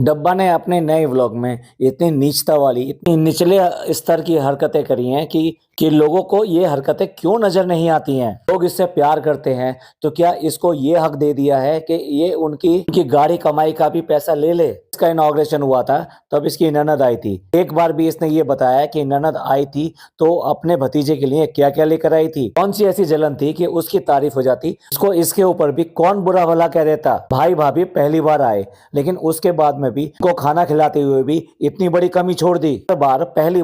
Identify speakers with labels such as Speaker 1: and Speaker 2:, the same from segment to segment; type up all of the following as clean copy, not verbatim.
Speaker 1: डब्बा ने अपने नए व्लॉग में इतनी नीचता वाली, इतनी निचले स्तर की हरकतें करी हैं कि लोगों को ये हरकतें क्यों नजर नहीं आती हैं। लोग इससे प्यार करते हैं तो क्या इसको ये हक दे दिया है कि ये उनकी गाड़ी कमाई का भी पैसा ले ले। इसका इनॉग्रेशन हुआ था तब इसकी ननद आई थी। एक बार भी इसने ये बताया कि ननद आई थी तो अपने भतीजे के लिए क्या क्या लेकर आई थी। कौन सी ऐसी जलन थी कि उसकी तारीफ हो जाती। उसको इसके ऊपर भी कौन बुरा भला कह देता। भाई भाभी पहली बार आए लेकिन उसके बाद में भी को खाना खिलाते हुए भी इतनी बड़ी कमी छोड़ दी। पहली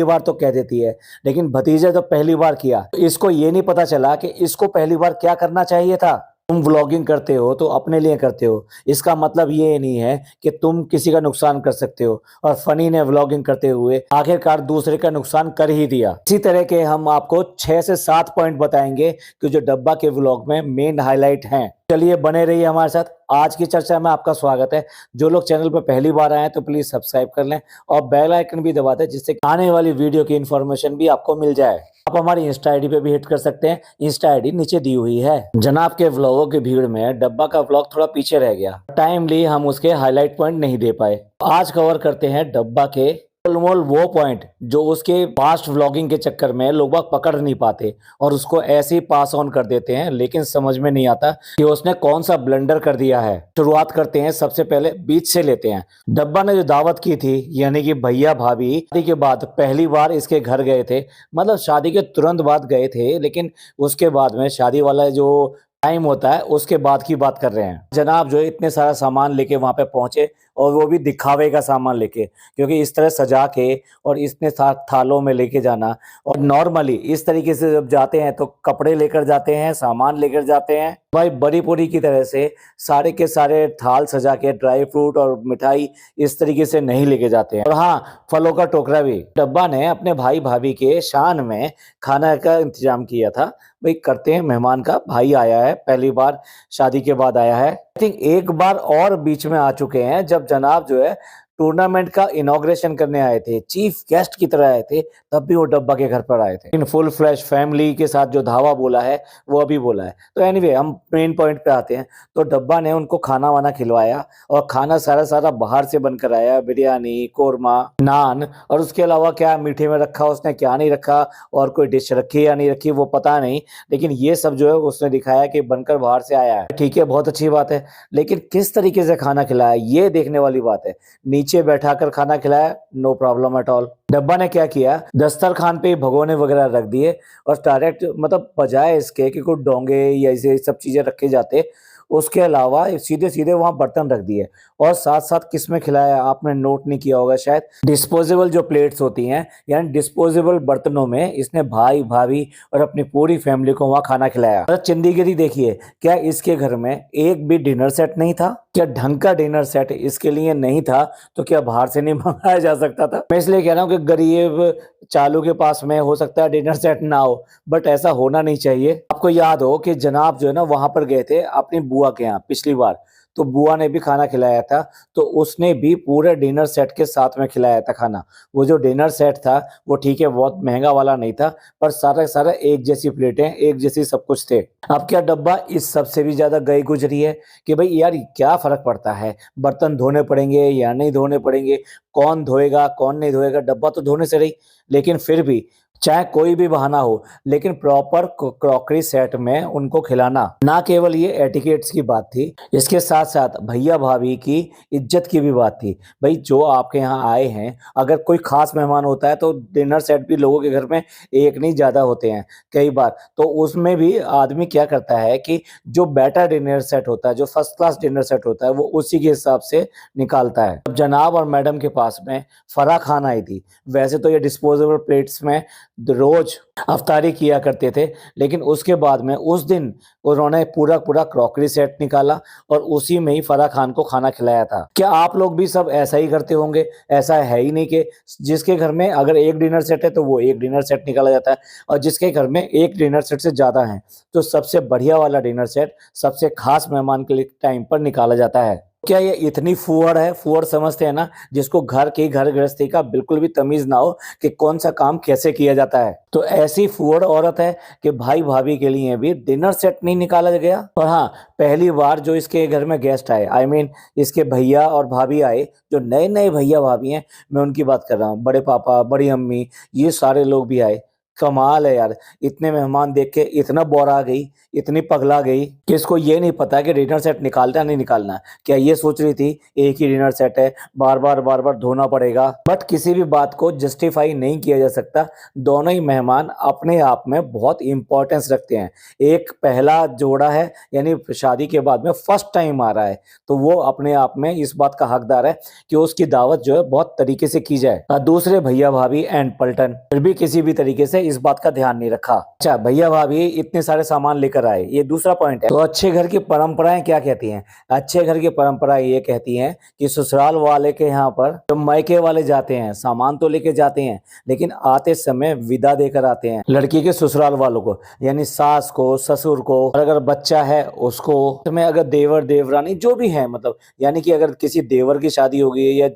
Speaker 1: बार तो कह देती है, लेकिन भतीजे तो पहली बार किया। इसको ये नहीं पता चला कि इसको पहली बार क्या करना चाहिए था। तुम व्लॉगिंग करते हो तो अपने लिए करते हो, इसका मतलब ये नहीं है कि तुम किसी का नुकसान कर सकते हो। और फनी ने व्लॉगिंग करते हुए आखिरकार दूसरे का नुकसान कर ही दिया। इसी तरह के हम आपको 6 से 7 पॉइंट बताएंगे कि जो डब्बा के व्लॉग में मेन हाईलाइट हैं। चलिए बने रहिए हमारे साथ। आज की चर्चा में आपका स्वागत है। जो लोग चैनल पर पहली बार आए हैं तो प्लीज सब्सक्राइब कर लें और बेल आइकन भी दबा दें, जिससे आने वाली वीडियो की इन्फॉर्मेशन भी आपको मिल जाए। आप हमारी इंस्टा आईडी पे भी हिट कर सकते हैं। इंस्टा आईडी नीचे दी हुई है। जनाब के व्लॉगों की भीड़ में डब्बा का व्लॉग थोड़ा पीछे रह गया। टाइमली हम उसके हाईलाइट पॉइंट नहीं दे पाए। आज कवर करते हैं डब्बा के मोल वो पॉइंट जो उसके फास्ट व्लॉगिंग के चक्कर में लोग बाग पकड़ नहीं पाते और उसको ऐसे ही पास ऑन कर देते हैं, लेकिन समझ में नहीं आता कि उसने कौन सा ब्लंडर कर दिया है। शुरुआत करते हैं, सबसे पहले बीच से लेते हैं। डब्बा ने जो दावत की थी, यानी कि भैया भाभी शादी के बाद पहली बार इसके घर गए थे। मतलब शादी के तुरंत बाद गए थे, लेकिन उसके बाद में शादी वाला जो टाइम होता है उसके बाद की बात कर रहे हैं। जनाब जो इतने सारा सामान लेके वहां पे पहुंचे, और वो भी दिखावे का सामान लेके, क्योंकि इस तरह सजा के और इतने साथ थालों में लेके जाना। और नॉर्मली इस तरीके से जब जाते हैं तो कपड़े लेकर जाते हैं, सामान लेकर जाते हैं। भाई बड़ी पूरी की तरह से सारे के सारे थाल सजा के ड्राई फ्रूट और मिठाई इस तरीके से नहीं लेके जाते हैं। और हाँ, फलों का टोकरा भी। डब्बा ने अपने भाई भाभी के शान में खाना का इंतजाम किया था। भाई करते हैं, मेहमान का भाई आया है, पहली बार शादी के बाद आया है। आई थिंक एक बार और बीच में आ चुके हैं जब जनाब जो है टूर्नामेंट का इनॉग्रेशन करने आए थे, चीफ गेस्ट की तरह आए थे, तब भी वो डब्बा के घर पर आए थे। इन फुल फ्लैश फैमिली के साथ जो धावा बोला है वो अभी बोला है। तो एनीवे हम मेन पॉइंट पे आते हैं। तो डब्बा ने उनको खाना वाना खिलवाया और खाना सारा सारा बाहर से बनकर आया। बिरयानी, कोरमा, नान, और उसके अलावा क्या मीठे में रखा उसने, क्या नहीं रखा, और कोई डिश रखी या नहीं रखी वो पता नहीं, लेकिन ये सब जो है उसने दिखाया कि बनकर बाहर से आया है। ठीक है, बहुत अच्छी बात है, लेकिन किस तरीके से खाना खिलाया ये देखने वाली बात है। नीचे बैठाकर खाना खिलाया, नो प्रॉब्लम एट ऑल। डब्बा ने क्या किया, दस्तरखान पे भगोने वगैरह रख दिए और डायरेक्ट, मतलब बजाय इसके कि कोई डोंगे या ऐसे सब चीजें रखे जाते, उसके अलावा सीधे सीधे वहां बर्तन रख दिए। और साथ साथ किसमें खिलाया आपने नोट नहीं किया होगा शायद, डिस्पोजेबल जो प्लेट्स होती हैं, यानी डिस्पोजेबल बर्तनों में इसने भाई भाभी और अपनी पूरी फैमिली को वहां खाना खिलाया। और चिंदीगिरी देखिए, क्या इसके घर में एक भी डिनर सेट नहीं था? क्या ढंग का डिनर सेट इसके लिए नहीं था तो क्या बाहर से नहीं मंगाया जा सकता था? मैं इसलिए कह रहा हूँ कि गरीब चालू के पास में हो सकता है डिनर सेट ना हो, बट ऐसा होना नहीं चाहिए। आपको याद हो कि जनाब जो है ना वहां पर गए थे अपनी बुआ के यहाँ पिछली बार, तो बुआ ने भी खाना खिलाया था, तो उसने भी पूरे डिनर सेट के साथ में खिलाया था खाना। वो जो डिनर सेट था वो ठीक है बहुत महंगा वाला नहीं था, पर सारा सारा एक जैसी प्लेटें, एक जैसी सब कुछ थे। अब क्या डब्बा इस सब से भी ज्यादा गई गुजरी है कि भाई यार क्या फर्क पड़ता है, बर्तन धोने पड़ेंगे या नहीं धोने पड़ेंगे, कौन धोएगा कौन नहीं धोएगा, डब्बा तो धोने से रही। लेकिन फिर भी चाहे कोई भी बहाना हो, लेकिन प्रॉपर क्रॉकरी सेट में उनको खिलाना, ना केवल ये एटिकेट्स की बात थी, इसके साथ साथ भैया भाभी की इज्जत की भी बात थी। भाई जो आपके यहाँ आए हैं, अगर कोई खास मेहमान होता है तो डिनर सेट भी लोगों के घर में एक नहीं ज्यादा होते हैं कई बार, तो उसमें भी आदमी क्या करता है कि जो बेटर डिनर सेट होता है, जो फर्स्ट क्लास डिनर सेट होता है, वो उसी के हिसाब से निकालता है। अब जनाब और मैडम के पास में फराह खान आई थी। वैसे तो ये डिस्पोजेबल प्लेट्स में रोज अफ्तारी किया करते थे, लेकिन उसके बाद में उस दिन उन्होंने पूरा पूरा क्रॉकरी सेट निकाला और उसी में ही फराह खान को खाना खिलाया था। क्या आप लोग भी सब ऐसा ही करते होंगे? ऐसा है ही नहीं कि जिसके घर में अगर एक डिनर सेट है तो वो एक डिनर सेट निकाला जाता है, और जिसके घर में एक डिनर सेट से ज्यादा है तो सबसे बढ़िया वाला डिनर सेट सबसे खास मेहमान के लिए टाइम पर निकाला जाता है। क्या ये इतनी फुहड़ है, फुहड़ समझते हैं ना, जिसको घर की घर गृहस्थी का बिल्कुल भी तमीज ना हो कि कौन सा काम कैसे किया जाता है। तो ऐसी फुहड़ औरत है कि भाई भाभी के लिए भी डिनर सेट नहीं निकाला गया। और हाँ, पहली बार जो इसके घर में गेस्ट आए, आई मीन इसके भैया और भाभी आए, जो नए नए भैया भाभी हैं, मैं उनकी बात कर रहा हूँ, बड़े पापा बड़ी अम्मी, ये सारे लोग भी आए। कमाल है यार, इतने मेहमान देख के इतना बौरा गई, इतनी पगला गई कि इसको ये नहीं पता कि डिनर सेट निकालना नहीं निकालना। क्या ये सोच रही थी एक ही डिनर सेट है, बार बार धोना पड़ेगा। बट किसी भी बात को जस्टिफाई नहीं किया जा सकता। दोनों ही मेहमान अपने आप में बहुत इंपॉर्टेंस रखते हैं। एक पहला जोड़ा है, यानी शादी के बाद में फर्स्ट टाइम आ रहा है, तो वो अपने आप में इस बात का हकदार है कि उसकी दावत जो है बहुत तरीके से की जाए। दूसरे भैया भाभी एंड पलटन फिर भी किसी भी तरीके से इस बात का ध्यान नहीं रखा। अच्छा, भैया भाभी इतने सारे सामान लेकर आए, ये दूसरा पॉइंट है। तो अच्छे घर की परंपराएं क्या कहती हैं? अच्छे घर की परंपराएं ये कहती हैं कि ससुराल वाले के यहाँ पर जो मायके वाले जाते हैं, सामान तो लेके जाते हैं, लेकिन आते समय विदा देकर आते हैं लड़की के ससुराल वालों को, यानी सास को, ससुर को, और अगर बच्चा है उसको। में अगर देवर देवरानी जो भी है, मतलब यानी कि अगर किसी देवर की शादी हो गई है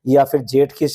Speaker 1: या फिर जेठ की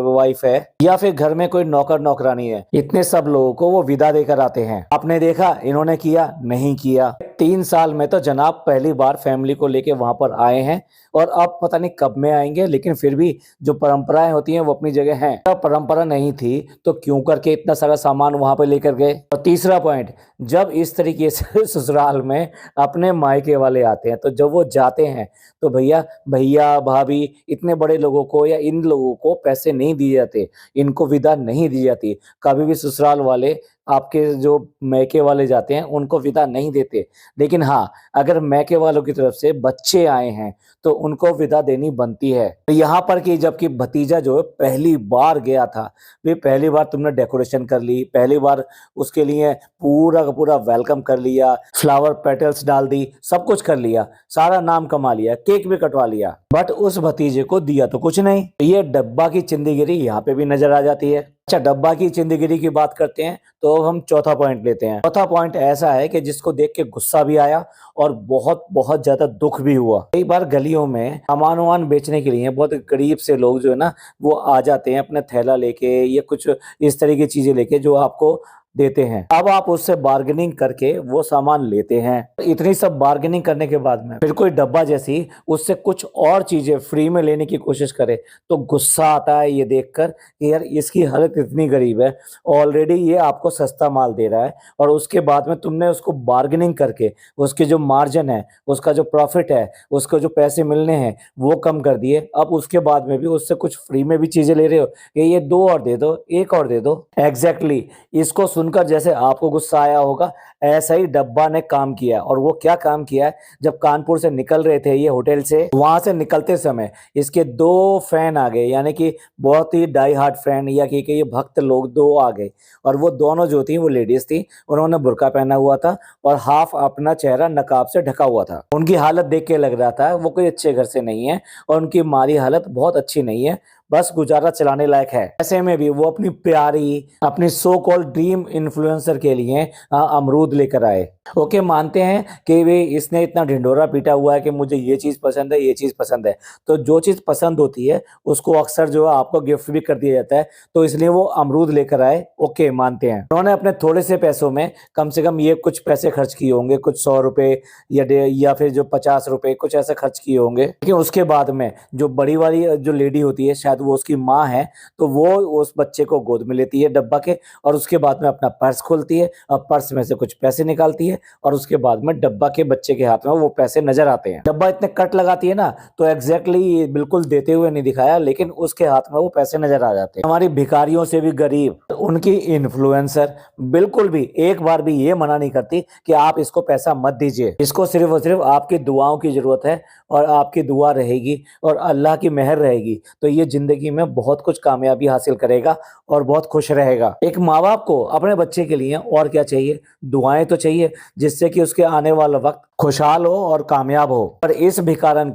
Speaker 1: वाइफ है, या फिर घर में कोई नौकर नौकरानी है, इतने सब लोगों को वो विदा देकर आते हैं। आपने देखा इन्होंने किया? नहीं किया। 3 साल में तो जनाब पहली बार फैमिली को लेके वहां पर आए हैं, और अब पता नहीं कब में आएंगे, लेकिन फिर भी जो परंपराएं होती हैं वो अपनी जगह हैं। अगर परंपरा नहीं थी तो क्यों करके इतना सारा सामान वहां पे लेकर गए? और तीसरा पॉइंट, जब इस तरीके से ससुराल में अपने मायके वाले आते हैं, तो जब वो जाते हैं तो भैया भैया भाभी इतने बड़े लोगों को या इन लोगों को पैसे नहीं दिए जाते, इनको विदा नहीं दी जाती। कभी भी ससुराल वाले आपके जो मैके वाले जाते हैं उनको विदा नहीं देते। लेकिन हाँ, अगर मैके वालों की तरफ से बच्चे आए हैं तो उनको विदा देनी बनती है। यहाँ पर कि जबकि भतीजा जो है पहली बार गया था, वे पहली बार तुमने डेकोरेशन कर ली, पहली बार उसके लिए पूरा का पूरा वेलकम कर लिया, फ्लावर पेटल्स डाल दी, सब कुछ कर लिया, सारा नाम कमा लिया, केक भी कटवा लिया, बट उस भतीजे को दिया तो कुछ नहीं। ये डब्बा की चिंदीगिरी यहाँ पे भी नजर आ जाती है। अच्छा, डब्बा की चिंदीगिरी की बात करते हैं तो अब हम चौथा पॉइंट लेते हैं। चौथा पॉइंट ऐसा है कि जिसको देख के गुस्सा भी आया और बहुत बहुत ज्यादा दुख भी हुआ। कई बार गलियों में सामान वामान बेचने के लिए बहुत गरीब से लोग जो है ना, वो आ जाते हैं अपना थैला लेके या कुछ इस तरह की चीजें लेके जो आपको देते हैं। अब आप उससे बार्गेनिंग करके वो सामान लेते हैं। इतनी सब बार्गेनिंग करने के बाद में फिर कोई डब्बा जैसी उससे कुछ और चीजें फ्री में लेने की कोशिश करे तो गुस्सा आता है ये देखकर कि यार इसकी हालत इतनी गरीब है, ऑलरेडी ये आपको सस्ता माल दे रहा है और उसके बाद में तुमने उसको बार्गेनिंग करके उसके जो मार्जिन है, उसका जो प्रॉफिट है, उसको जो पैसे मिलने हैं वो कम कर दिए। अब उसके बाद में भी उससे कुछ फ्री में भी चीजें ले रहे हो कि ये 2 और दे दो, 1 और दे दो। एग्जैक्टली इसको सुनकर जैसे आपको गुस्सा आया होगा, ऐसा ही डब्बा ने काम किया। और वो क्या काम किया है, जब कानपुर से निकल रहे थे ये होटल से, वहां से निकलते समय इसके 2 फैन आ गए, यानी कि बहुत ही डाई हार्ट फैन या कि ये भक्त लोग 2 आ गए। और वो दोनों जो थी वो लेडीज थी, उन्होंने बुर्का पहना हुआ था और हाफ अपना चेहरा नकाब से ढका हुआ था। उनकी हालत देख के लग रहा था वो कोई अच्छे घर से नहीं है और उनकी माली हालत बहुत अच्छी नहीं है, बस गुजारा चलाने लायक है। ऐसे में भी वो अपनी प्यारी, अपनी सो कॉल्ड ड्रीम इन्फ्लुएंसर के लिए अमरूद लेकर आए। ओके, मानते हैं कि वे इसने इतना ढिंढोरा पीटा हुआ है कि मुझे ये चीज पसंद है, ये चीज पसंद है, तो जो चीज पसंद होती है उसको अक्सर जो है आपको गिफ्ट भी कर दिया जाता है, तो इसलिए वो अमरूद लेकर आए। ओके, मानते हैं उन्होंने अपने थोड़े से पैसों में कम से कम ये कुछ पैसे खर्च किए होंगे, कुछ 100 रुपए या फिर जो 50 रुपए कुछ ऐसे खर्च किए होंगे। लेकिन उसके बाद में जो बड़ी वाली जो लेडी होती है, शायद वो उसकी माँ है, तो वो उस बच्चे को गोद में लेती है डब्बा के, और उसके बाद में अपना पर्स खोलती है और पर्स में से कुछ पैसे निकालती है और उसके बाद में डब्बा के बच्चे के हाथ में वो पैसे नजर आते हैं। डब्बा इतने कट लगाती है ना, तो एग्जैक्टली बिल्कुल देते हुए नहीं दिखाया, लेकिन उसके हाथ में वो पैसे नजर आ जाते हैं। हमारी भिखारियों से भी गरीब उनकी इन्फ्लुएंसर बिल्कुल भी एक बार भी ये मना नहीं करती कि आप इसको पैसा मत दीजिए, इसको सिर्फ और सिर्फ आपकी दुआओं की जरूरत है और आपकी दुआ रहेगी और अल्लाह की मेहर रहेगी तो ये जिंदगी में बहुत कुछ कामयाबी हासिल करेगा और बहुत खुश रहेगा। एक माँ बाप को अपने बच्चे के लिए और क्या चाहिए? दुआएं तो चाहिए, जिससे कि उसके आने वाला वक्त खुशहाल हो और कामयाब हो। पर इस भिखारन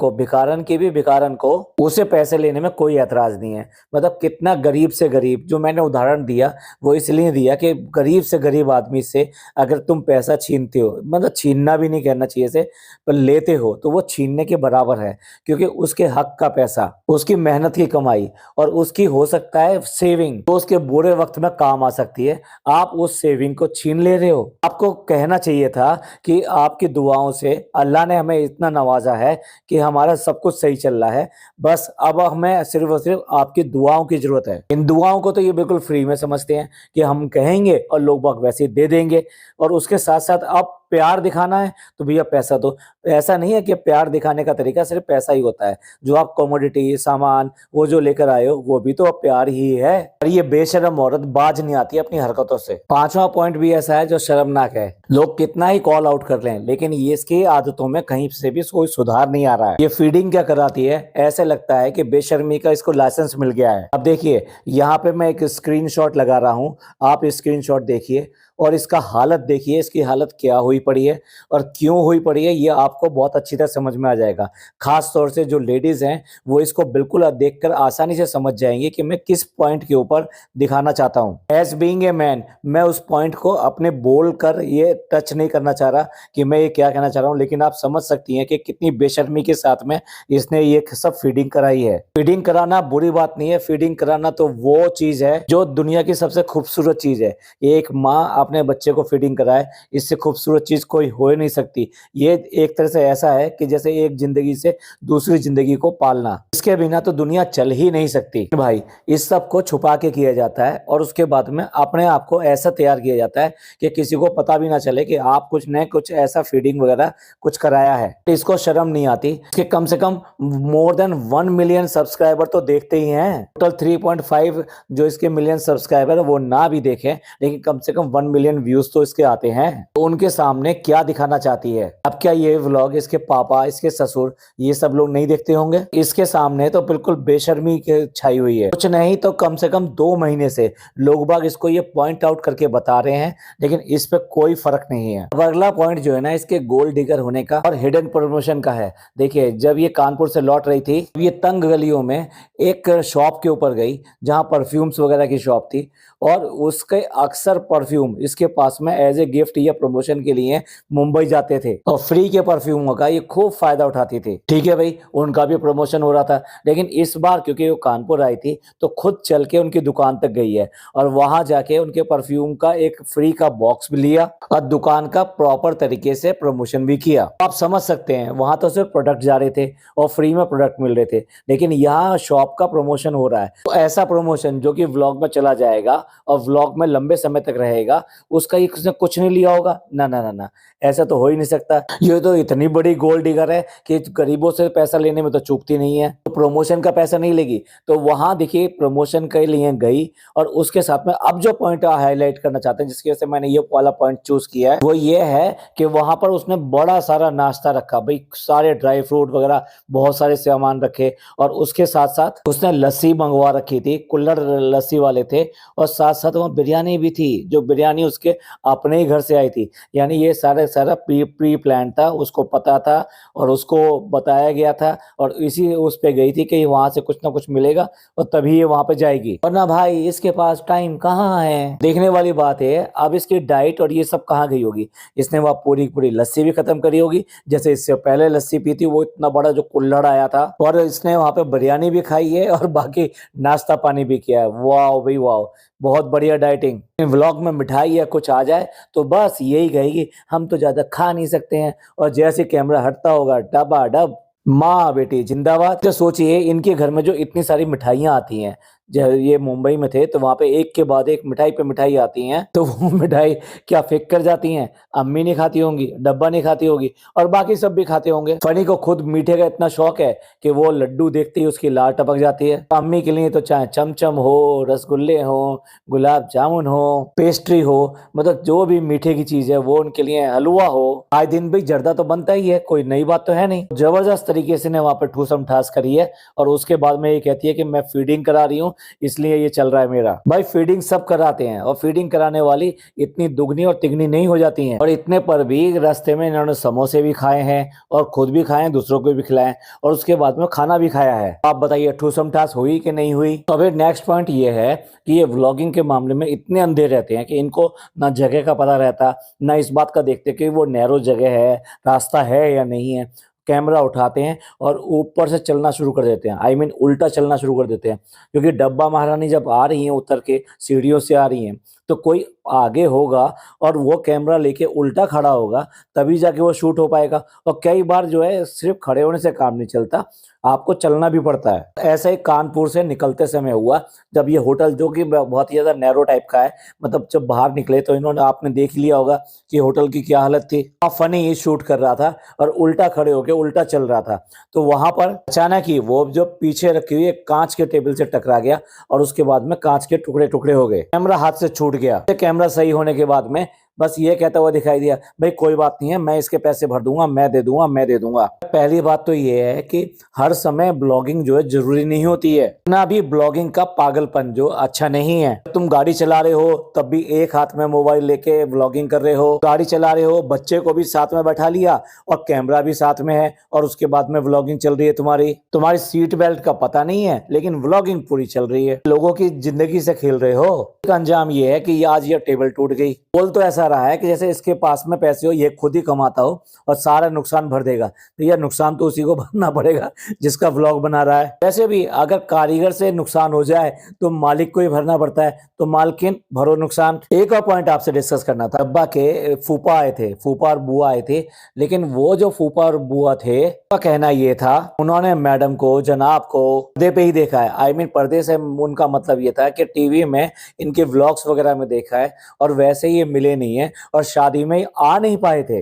Speaker 1: को उसे पैसे लेने में कोई ऐतराज नहीं है। मतलब कितना गरीब से गरीब, जो मैंने उदाहरण दिया वो इसलिए दिया कि गरीब से गरीब आदमी से अगर तुम पैसा छीनते हो, मतलब छीनना भी नहीं कहना चाहिए से, पर लेते हो तो वो छीनने के बराबर है, क्योंकि उसके हक का पैसा, उसकी मेहनत की कमाई और उसकी हो सकता है सेविंग, तो उसके बुरे वक्त में काम आ सकती है। आप उस सेविंग को छीन ले रहे हो। आपको कहना चाहिए था कि आपकी दुआओं से अल्लाह ने हमें इतना नवाजा है कि हमारा सब कुछ सही चल रहा है, बस अब हमें सिर्फ और सिर्फ आपकी दुआओं की जरूरत है। इन दुआओं को तो ये बिल्कुल फ्री में समझते हैं कि हम कहेंगे और लोग बाग वैसे ही दे देंगे। और उसके साथ साथ अब प्यार दिखाना है तो भैया पैसा दो। ऐसा नहीं है कि प्यार दिखाने का तरीका सिर्फ पैसा ही होता है। जो आप कमोडिटी सामान वो जो लेकर आए हो वो भी तो अब प्यार ही है। और ये बेशर्म औरत बाज नहीं आती अपनी हरकतों से। पांचवा पॉइंट भी ऐसा है जो शर्मनाक है। लोग कितना ही कॉल आउट कर लें लेकिन ये इसकी आदतों में कहीं से भी कोई सुधार नहीं आ रहा है। ये फीडिंग क्या कराती है, ऐसे लगता है कि बेशर्मी का इसको लाइसेंस मिल गया है। अब देखिए यहाँ पे मैं एक स्क्रीनशॉट लगा रहा हूँ, आप स्क्रीनशॉट देखिए और इसका हालत देखिए, इसकी हालत क्या हुई पड़ी है और क्यों हुई पड़ी है, ये आपको बहुत अच्छी तरह समझ में आ जाएगा। खास तौर से जो लेडीज हैं वो इसको बिल्कुल देखकर आसानी से समझ जाएंगे कि मैं किस पॉइंट के ऊपर दिखाना चाहता हूँ। एज बीइंग ए मैन, मैं उस पॉइंट को अपने बोल कर ये टच नहीं करना चाह रहा कि मैं ये क्या कहना चाह रहा हूँ, लेकिन आप समझ सकती हैं कि कितनी बेशर्मी के साथ में इसने ये सब फीडिंग कराई है। फीडिंग कराना बुरी बात नहीं है, फीडिंग कराना तो वो चीज है जो दुनिया की सबसे खूबसूरत चीज है। एक माँ अपने बच्चे को फीडिंग कराए, इससे खूबसूरत चीज कोई हो ही नहीं सकती। ये एक तरह से ऐसा है कि जैसे एक जिंदगी से दूसरी जिंदगी को पालना, इसके बिना तो दुनिया चल ही नहीं सकती भाई। इस सब को छुपा के किया जाता है और उसके बाद में अपने आप को ऐसा तैयार किया जाता है कि किसी को पता भी ना चले कि आप कुछ न कुछ ऐसा फीडिंग वगैरह कुछ कराया है। इसको शर्म नहीं आती कि कम से कम मोर देन 1 मिलियन सब्सक्राइबर तो देखते ही हैं। टोटल 3.5 जो इसके मिलियन सब्सक्राइबर है वो ना भी देखें, लेकिन कम से कम 1 मिलियन व्यूज तो इसके आते हैं। तो उनके सामने क्या दिखाना चाहती है? अब क्या ये व्लॉग इसके पापा, इसके ससुर, ये सब लोग नहीं देखते होंगे? इसके सामने तो बिल्कुल बेशर्मी छाई हुई है। कुछ नहीं तो कम से कम 2 महीने से लोग बाग इसको ये पॉइंट आउट करके बता रहे हैं, लेकिन इस पे कोई फर्क नहीं है। अब अगला पॉइंट जो है ना, इसके गोल्ड डिगर होने का और हिडन प्रमोशन का है। देखिए, जब ये कानपुर से लौट रही थी, ये तंग गलियों में एक शॉप के ऊपर गई जहां परफ्यूम्स वगैरह की शॉप थी, और उसके अक्सर परफ्यूम इसके पास में एज ए गिफ्ट या प्रमोशन के लिए मुंबई जाते थे और फ्री के परफ्यूमों का ये खूब फायदा उठाती थी। ठीक है भाई, उनका भी प्रमोशन हो रहा था, लेकिन इस बार क्योंकि वो कानपुर आई थी तो खुद चल के उनकी दुकान तक गई है और वहां जाके उनके परफ्यूम का एक फ्री का बॉक्स भी लिया और दुकान का प्रॉपर तरीके से प्रमोशन भी किया। आप समझ सकते हैं, वहां तो सिर्फ प्रोडक्ट जा रहे थे और फ्री में प्रोडक्ट मिल रहे थे, लेकिन यहाँ शॉप का प्रमोशन हो रहा है। तो ऐसा प्रमोशन जो कि व्लॉग में चला जाएगा और व्लॉग में लंबे समय तक रहेगा, उसका ये किसने कुछ नहीं लिया होगा? ना ना ना ना, ऐसा तो हो ही नहीं सकता। ये तो इतनी बड़ी गोल्ड डिगर है कि गरीबों से पैसा लेने में तो चूकती नहीं है। तो प्रमोशन का पैसा नहीं लेगी, तो वहां देखिए प्रमोशन के लिए गई। और उसके साथ में अब जो पॉइंट हाईलाइट करना चाहते हैं, जिसकी वजह से मैंने ये वाला पॉइंट चूज किया है, वो ये है कि वहां पर उसने बड़ा सारा नाश्ता रखा भाई, सारे ड्राई फ्रूट वगैरह बहुत सारे सामान रखे, और उसके साथ साथ उसने लस्सी मंगवा रखी थी, कुल्हड़ लस्सी वाले थे, और साथ साथ वहाँ बिरयानी भी थी, जो बिरयानी उसके अपने ही घर से आई थी। यानी ये सारा प्री प्लान था, उसको पता था और उसको बताया गया था, और इसी उस पे गई थी कि वहां से कुछ ना कुछ मिलेगा और तभी ये वहां पे जाएगी, वरना भाई इसके पास टाइम कहाँ है। देखने वाली बात है अब इसकी डाइट और ये सब कहाँ गई होगी। इसने वह पूरी पूरी लस्सी भी खत्म करी होगी, जैसे इससे पहले लस्सी पी थी, वो इतना बड़ा जो कुल्हड़ आया था, और इसने वहां पे बिरयानी भी खाई है और बाकी नाश्ता पानी भी किया है। वाह भाई वाह, बहुत बढ़िया डाइटिंग। व्लॉग में मिठाई या कुछ आ जाए तो बस यही कहेगी हम तो ज्यादा खा नहीं सकते हैं, और जैसे कैमरा हटता होगा डबा डब माँ बेटी जिंदाबाद। तो सोचिए इनके घर में जो इतनी सारी मिठाइयाँ आती हैं, जब ये मुंबई में थे तो वहां पे एक के बाद एक मिठाई पे मिठाई आती हैं, तो वो मिठाई क्या फेंक कर जाती हैं? अम्मी नहीं खाती होंगी, डब्बा नहीं खाती होगी, और बाकी सब भी खाते होंगे। फनी को खुद मीठे का इतना शौक है कि वो लड्डू देखते ही उसकी लार टपक जाती है। अम्मी के लिए तो चाहे चमचम हो, रसगुल्ले हो, गुलाब जामुन हो, पेस्ट्री हो, मतलब जो भी मीठे की चीज है वो उनके लिए, हलवा हो, आए दिन भी जर्दा तो बनता ही है, कोई नई बात तो है नहीं। जबरदस्त तरीके से ने वहां पर ठूसम ठास करी है, और उसके बाद में ये कहती है कि मैं फीडिंग करा रही हूँ इसलिए ये चल रहा है मेरा। भाई फीडिंग सब कराते हैं और फीडिंग कराने वाली इतनी दुगनी और तिगनी नहीं हो जाती हैं। और इतने पर भी रास्ते में इन्होंने समोसे भी खाए हैं और खुद भी खाए, दूसरों को भी खिलाए और उसके बाद में खाना भी खाया है। आप बताइए ठूसम ठास हुई कि नहीं हुई। तो अभी नेक्स्ट पॉइंट ये है कि ये व्लॉगिंग के मामले में इतने अंधे रहते हैं कि इनको ना जगह का पता रहता, ना इस बात का देखते कि वो नैरो जगह है, रास्ता है या नहीं है। कैमरा उठाते हैं और ऊपर से चलना शुरू कर देते हैं, I mean उल्टा चलना शुरू कर देते हैं। क्योंकि डब्बा महारानी जब आ रही हैं उतर के सीढ़ियों से आ रही हैं तो कोई आगे होगा और वो कैमरा लेके उल्टा खड़ा होगा, तभी जाके वो शूट हो पाएगा। और कई बार जो है सिर्फ खड़े होने से काम नहीं चलता, आपको चलना भी पड़ता है। ऐसा ही कानपुर से निकलते समय हुआ, जब ये होटल जो कि बहुत ही ज्यादा नैरो टाइप का है, मतलब जब बाहर निकले तो इन्होंने, आपने देख लिया होगा कि होटल की क्या हालत थी। फनी शूट कर रहा था और उल्टा खड़े होके उल्टा चल रहा था, तो वहां पर अचानक ही वो जो पीछे रखी हुई एक कांच के टेबल से टकरा गया और उसके बाद में कांच के टुकड़े टुकड़े हो गए, कैमरा हाथ से छूट गया। कैमरा सही होने के बाद में बस ये कहता हुआ दिखाई दिया, भाई कोई बात नहीं है, मैं इसके पैसे भर दूंगा, मैं दे दूंगा, मैं दे दूंगा। पहली बात तो ये है कि हर समय ब्लॉगिंग जो है जरूरी नहीं होती है, ना भी ब्लॉगिंग का पागलपन जो अच्छा नहीं है। तुम गाड़ी चला रहे हो तब भी एक हाथ में मोबाइल लेके ब्लॉगिंग कर रहे हो, गाड़ी चला रहे हो, बच्चे को भी साथ में बैठा लिया और कैमरा भी साथ में है और उसके बाद में व्लॉगिंग चल रही है। तुम्हारी सीट बेल्ट का पता नहीं है लेकिन व्लॉगिंग पूरी चल रही है। लोगों की जिंदगी से खेल रहे हो। अंजाम ये है कि आज ये टेबल टूट गई। बोल तो ऐसा रहा है कि जैसे इसके पास में पैसे हो, ये खुद ही कमाता हो और सारा नुकसान भर देगा। तो यह नुकसान तो उसी को भरना पड़ेगा जिसका व्लॉग बना रहा है। वैसे भी अगर कारीगर से नुकसान हो जाए तो मालिक को ही भरना पड़ता है, तो मालकिन भरो नुकसान। एक और पॉइंट आपसे डिस्कस करना था। अब्बा के फूफा आए थे, फूफा और बुआ आए थे, लेकिन वो जो फूफा और बुआ थे उनका कहना ये था, उन्होंने मैडम को, जनाब को पर्दे पे ही देखा है। I mean पर्दे से उनका मतलब ये था कि टीवी में इनके व्लॉग्स वगैरह में देखा है और वैसे ये मिले नहीं है और शादी में आ नहीं पाए थे।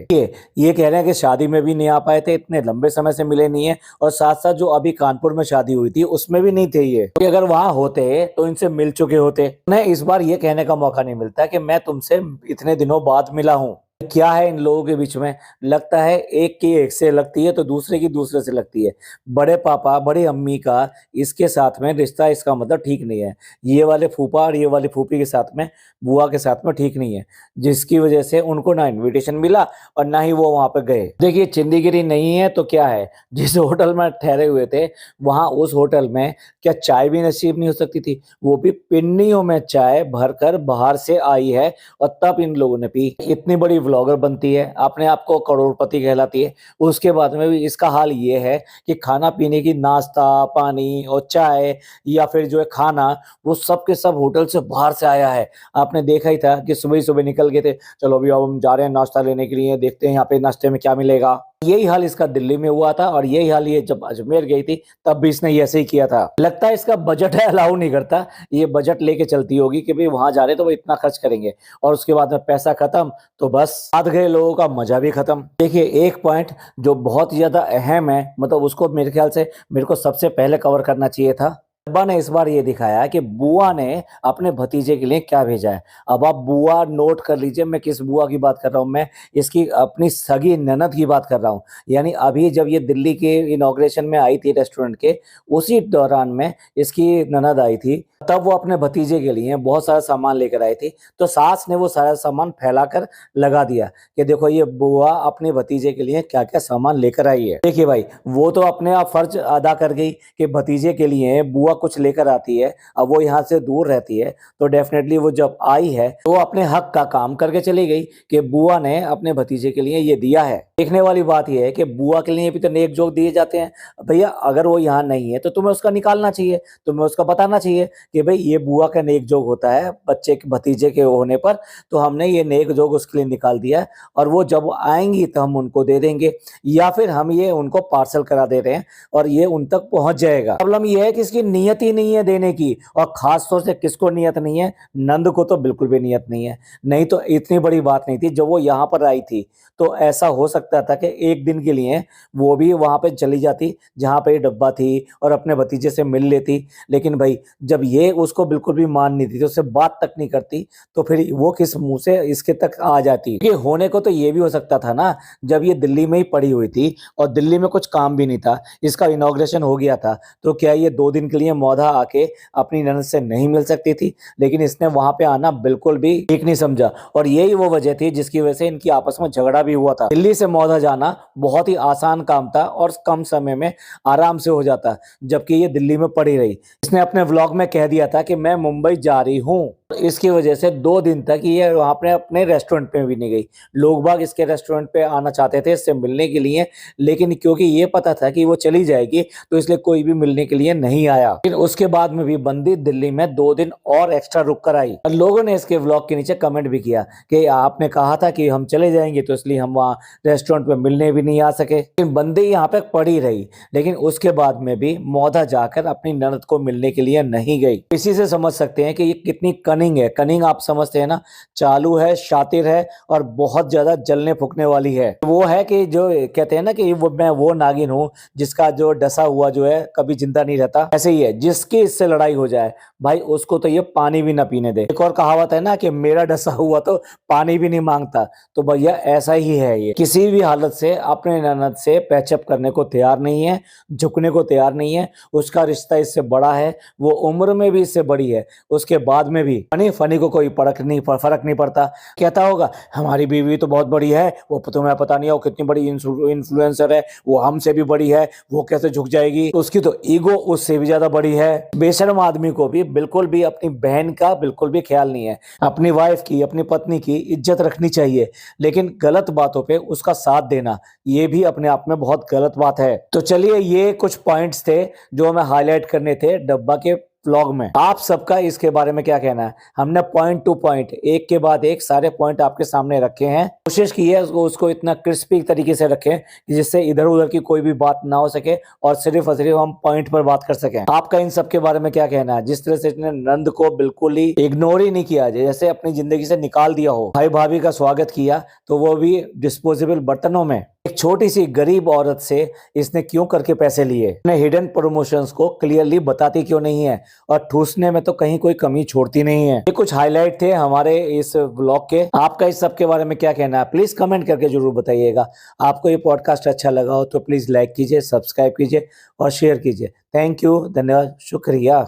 Speaker 1: ये कह रहे हैं कि शादी में भी नहीं आ पाए थे, इतने लंबे समय से मिले नहीं है, और साथ साथ जो अभी कानपुर में शादी हुई थी उसमें भी नहीं थे ये। तो अगर वहां होते तो इनसे मिल चुके होते। उन्हें इस बार ये कहने का मौका नहीं मिलता कि मैं तुमसे इतने दिनों बाद मिला हूँ। क्या है इन लोगों के बीच में, लगता है एक की एक से लगती है तो दूसरे की दूसरे से लगती है। बड़े पापा बड़ी अम्मी का इसके साथ में रिश्ता, इसका मतलब ठीक नहीं है। ये वाले फूफा और ये वाली फूफी के साथ में, बुआ के साथ में ठीक नहीं है, जिसकी वजह से उनको ना इनविटेशन मिला और ना ही वो वहां पे गए। देखिए चिंदीगिरी नहीं है तो क्या है, जिस होटल में ठहरे हुए थे वहां उस होटल में क्या चाय भी नसीब नहीं हो सकती थी? वो भी पिन्नियों में चाय भरकर बाहर से आई है और तब इन लोगों ने पी। इतनी बड़ी व्लॉगर बनती है, अपने आप को करोड़पति कहलाती है, उसके बाद में भी इसका हाल ये है कि खाना पीने की, नाश्ता पानी और चाय या फिर जो है खाना, वो सब के सब होटल से बाहर से आया है। आपने देखा ही था कि सुबह सुबह निकल गए थे, चलो अभी अब हम जा रहे हैं नाश्ता लेने के लिए, देखते हैं यहाँ पे नाश्ते में क्या मिलेगा। यही हाल इसका दिल्ली में हुआ था और यही हाल ये जब अजमेर गई थी तब भी इसने ऐसे ही किया था। लगता है इसका बजट है, अलाउ नहीं करता, ये बजट लेके चलती होगी कि भाई वहां जा रहे तो वो इतना खर्च करेंगे और उसके बाद में पैसा खत्म तो बस साथ गए लोगों का मजा भी खत्म। देखिए एक पॉइंट जो बहुत ही ज्यादा अहम है, मतलब उसको मेरे ख्याल से मेरे को सबसे पहले कवर करना चाहिए था। अब्बा ने इस बार ये दिखाया कि बुआ ने अपने भतीजे के लिए क्या भेजा है। अब आप बुआ नोट कर लीजिए, मैं किस बुआ की बात कर रहा हूँ, मैं इसकी अपनी सगी ननद की बात कर रहा हूँ। यानी अभी जब ये दिल्ली के इनॉग्रेशन में आई थी रेस्टोरेंट के, उसी दौरान में इसकी ननद आई थी, तब वो अपने भतीजे के लिए बहुत सारा सामान लेकर आई थी। तो सास ने वो सारा सामान फैलाकर लगा दिया कि देखो ये बुआ अपने भतीजे के लिए क्या क्या सामान लेकर आई है। देखिए भाई वो तो अपने आप फर्ज अदा कर गई कि भतीजे के लिए बुआ कुछ लेकर आती है, अब वो यहाँ से दूर रहती है तो डेफिनेटली वो जब आई है तो वो अपने हक का काम करके चली गई कि बुआ ने अपने भतीजे के लिए ये दिया है। देखने वाली बात यह है कि बुआ के लिए भी तो नेक जोक दिए जाते हैं। भैया अगर वो यहाँ नहीं है तो तुम्हें उसका निकालना चाहिए, तुम्हें उसका बताना चाहिए कि भाई ये बुआ का नेक जोग होता है बच्चे के भतीजे के होने पर, तो हमने ये नेक जोग उसके लिए निकाल दिया है और वो जब आएंगी तो हम उनको दे देंगे, या फिर हम ये उनको पार्सल करा दे रहे हैं और ये उन तक पहुंच जाएगा। प्रॉब्लम ये है कि इसकी नीयत ही नहीं है देने की, और खास तौर से किसको नीयत नहीं है, नंद को तो बिल्कुल भी नीयत नहीं है। नहीं तो इतनी बड़ी बात नहीं थी। जब वो यहाँ पर आई थी तो ऐसा हो सकता था कि एक दिन के लिए वो भी वहां पे चली जाती जहां पे डब्बा थी और अपने भतीजे से मिल लेती, लेकिन भाई जब ये उसको बिल्कुल भी मान नहीं थी, तो उससे बात तक नहीं करती, तो फिर वो किस मुंह से इसके तक आ जाती। ये होने को तो ये भी हो सकता था ना, जब ये दिल्ली में ही पड़ी हुई थी और दिल्ली में कुछ काम भी नहीं था, इसका इनॉग्रेशन हो गया था, तो क्या ये 2 दिन के लिए मौधा आके अपनी ननद से नहीं मिल सकती थी, लेकिन इसने वहां पे आना बिल्कुल भी ठीक नहीं समझा और यही वो वजह थी जिसकी वजह से इनकी आपस में झगड़ा भी हुआ था। दिल्ली से मौधा जाना बहुत ही आसान काम था और कम समय में आराम से हो जाता, जबकि ये दिल्ली में पड़ी रही। इसने अपने व्लॉग में कह दिया था कि मैं मुंबई जा रही हूँ। इसकी वजह से 2 दिन तक ये वहां पे अपने रेस्टोरेंट पे भी नहीं गई। लोग बाग इसके रेस्टोरेंट पे आना चाहते थे इससे मिलने के लिए, लेकिन क्योंकि ये पता था कि वो चली जाएगी तो इसलिए कोई भी मिलने के लिए नहीं आया। फिर उसके बाद में भी बंदी दिल्ली में 2 दिन और एक्स्ट्रा रुक कर आई और लोगों ने इसके व्लॉग के नीचे कमेंट भी किया कि आपने कहा था कि हम चले जाएंगे तो इसलिए हम वहाँ रेस्टोरेंट पे मिलने भी नहीं आ सके। लेकिन बंदी यहाँ पे पड़ी रही, लेकिन उसके बाद में भी मौधा जाकर अपनी ननद को मिलने के लिए नहीं गई। इसी से समझ सकते हैं कि ये कितनी कनिंग है। कनिंग आप समझते हैं ना, चालू है, शातिर है और बहुत ज्यादा जलने फूकने वाली है। वो है कि जो कहते हैं ना कि मैं वो नागिन हूँ जिसका जो डसा हुआ जो है कभी जिंदा नहीं रहता, ऐसे ही है। जिसकी इससे लड़ाई हो जाए भाई उसको तो ये पानी भी ना पीने दे। एक और कहावत है ना कि मेरा डसा हुआ तो पानी भी नहीं मांगता, तो भैया ऐसा ही है। ये किसी भी हालत से अपने ननद से पैचअप करने को तैयार नहीं है, झुकने को तैयार नहीं है। उसका रिश्ता इससे बड़ा है, वो उम्र में भी इससे बड़ी है, उसके बाद में भी फनी को कोई फर्क नहीं पड़ता। कहता होगा हमारी बीवी तो बहुत बड़ी है, वो तुम्हें पता नहीं है वो कितनी बड़ी इन्फ्लुएंसर है, वो हमसे भी बड़ी है, वो कैसे झुक जाएगी, उसकी तो ईगो उससे भी ज्यादा बड़ी है। बेशर्म आदमी को भी बिल्कुल भी अपनी बहन का बिल्कुल भी ख्याल नहीं है। अपनी वाइफ की, अपनी पत्नी की इज्जत रखनी चाहिए, लेकिन गलत बातों पे उसका साथ देना ये भी अपने आप में बहुत गलत बात है। तो चलिए ये कुछ पॉइंट्स थे जो हमें हाईलाइट करने थे डब्बा के व्लॉग में। आप सबका इसके बारे में क्या कहना है? हमने पॉइंट टू पॉइंट एक के बाद एक सारे पॉइंट आपके सामने रखे हैं। कोशिश की है उसको इतना क्रिस्पी तरीके से रखें कि जिससे इधर उधर की कोई भी बात ना हो सके और सिर्फ हम पॉइंट पर बात कर सकें। आपका इन सब के बारे में क्या कहना है? जिस तरह से इसने नंद को बिल्कुल ही इग्नोर ही नहीं किया, जैसे अपनी जिंदगी से निकाल दिया हो। भाई भाभी का स्वागत किया तो वो भी डिस्पोजेबल बर्तनों में। एक छोटी सी गरीब औरत से इसने क्यों करके पैसे लिए? अपने हिडन प्रमोशंस को क्लियरली बताती क्यों नहीं है और ठूसने में तो कहीं कोई कमी छोड़ती नहीं है। ये कुछ हाईलाइट थे हमारे इस व्लॉग के। आपका इस सब के बारे में क्या कहना है? प्लीज कमेंट करके जरूर बताइएगा। आपको ये पॉडकास्ट अच्छा लगा हो तो प्लीज लाइक कीजिए, सब्सक्राइब कीजिए और शेयर कीजिए। थैंक यू, धन्यवाद, शुक्रिया।